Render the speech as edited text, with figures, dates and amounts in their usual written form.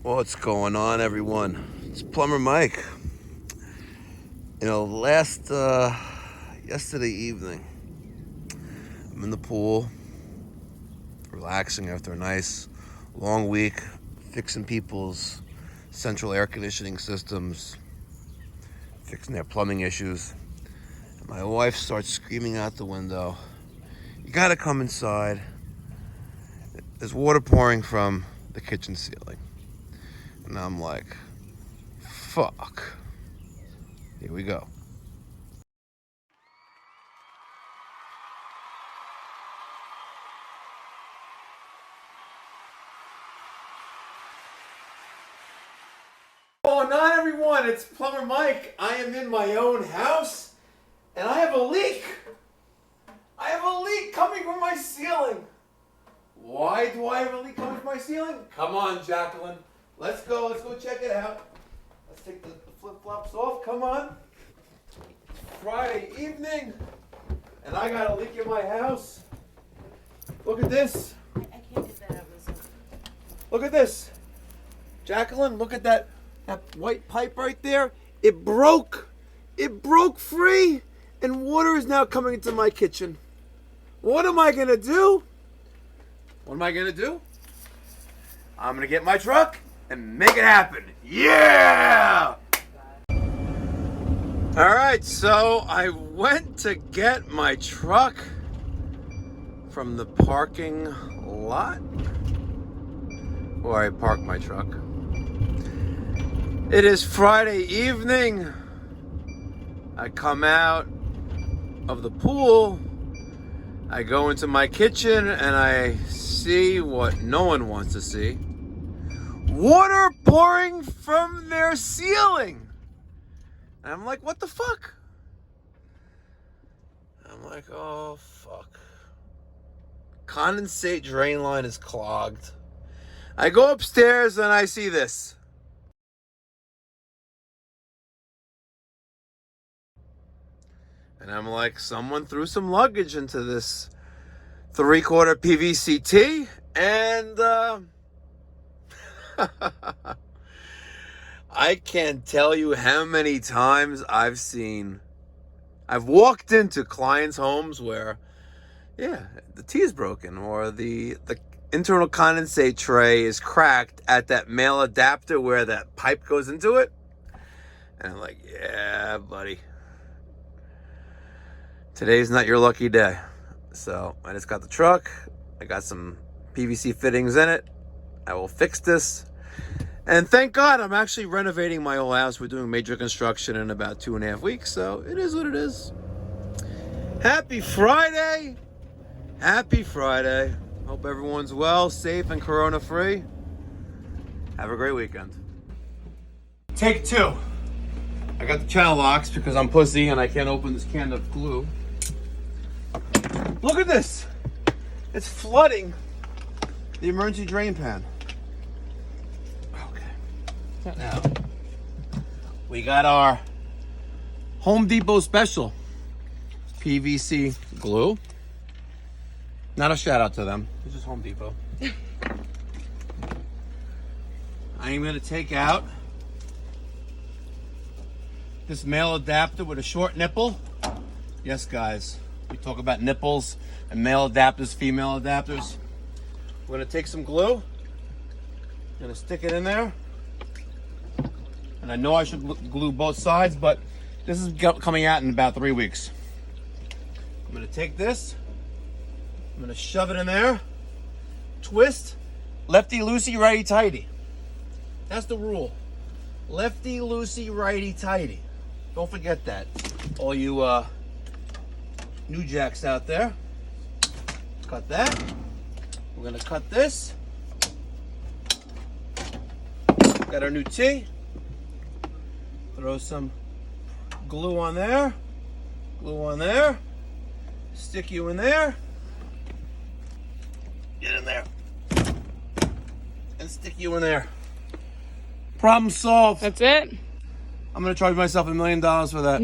What's going on, everyone? It's Plumber Mike. You know, yesterday evening, I'm in the pool, relaxing after a nice long week, fixing people's central air conditioning systems, fixing their plumbing issues. And my wife starts screaming out the window, "You gotta come inside. There's water pouring from the kitchen ceiling." And I'm like, fuck. Here we go. What's going on, everyone? It's Plumber Mike. I am in my own house and I have a leak. I have a leak coming from my ceiling. Why do I have a leak coming from my ceiling? Come on, Jacqueline. Let's go check it out. Let's take the flip-flops off. Come on. Friday evening and I got a leak in my house. Look at this. I can't get that out of this. Look at this. Jacqueline, look at that white pipe right there. It broke. It broke free and water is now coming into my kitchen. What am I going to do? What am I going to do? I'm going to get my truck and make it happen. Yeah! All right, so I went to get my truck from the parking lot where I parked my truck. It is Friday evening. I come out of the pool. I go into my kitchen and I see what no one wants to see. Water pouring from their ceiling. And I'm like, what the fuck? I'm like, oh fuck. Condensate drain line is clogged. I go upstairs and I see this. And I'm like, someone threw some luggage into this 3/4 PVC tee and I can't tell you how many times I've walked into clients' homes where, yeah, the tee is broken or the internal condensate tray is cracked at that male adapter where that pipe goes into it. And I'm like, yeah, buddy. Today's not your lucky day. So I just got the truck. I got some PVC fittings in it. I will fix this. And thank God I'm actually renovating my whole house. We're doing major construction in about 2.5 weeks. So it is what it is. Happy Friday. Happy Friday. Hope everyone's well, safe, and corona free. Have a great weekend. Take 2. I got the channel locks because I'm pussy and I can't open this can of glue. Look at this. It's flooding the emergency drain pan. Okay. Now, we got our Home Depot special PVC glue. Not a shout out to them. It's just Home Depot. I am going to take out this male adapter with a short nipple. Yes, guys. We talk about nipples and male adapters, female adapters. We're going to take some glue. Going to stick it in there. And I know I should glue both sides, but this is coming out in about 3 weeks. I'm going to take this. I'm going to shove it in there. Twist. Lefty loosey, righty tighty. That's the rule. Lefty loosey, righty tighty. Don't forget that. All you new jacks out there. Cut that. We're going to cut this. Got our new tee. Throw some glue on there. Glue on there. Stick you in there. Get in there. And stick you in there. Problem solved. That's it? I'm going to charge myself $1 million for that.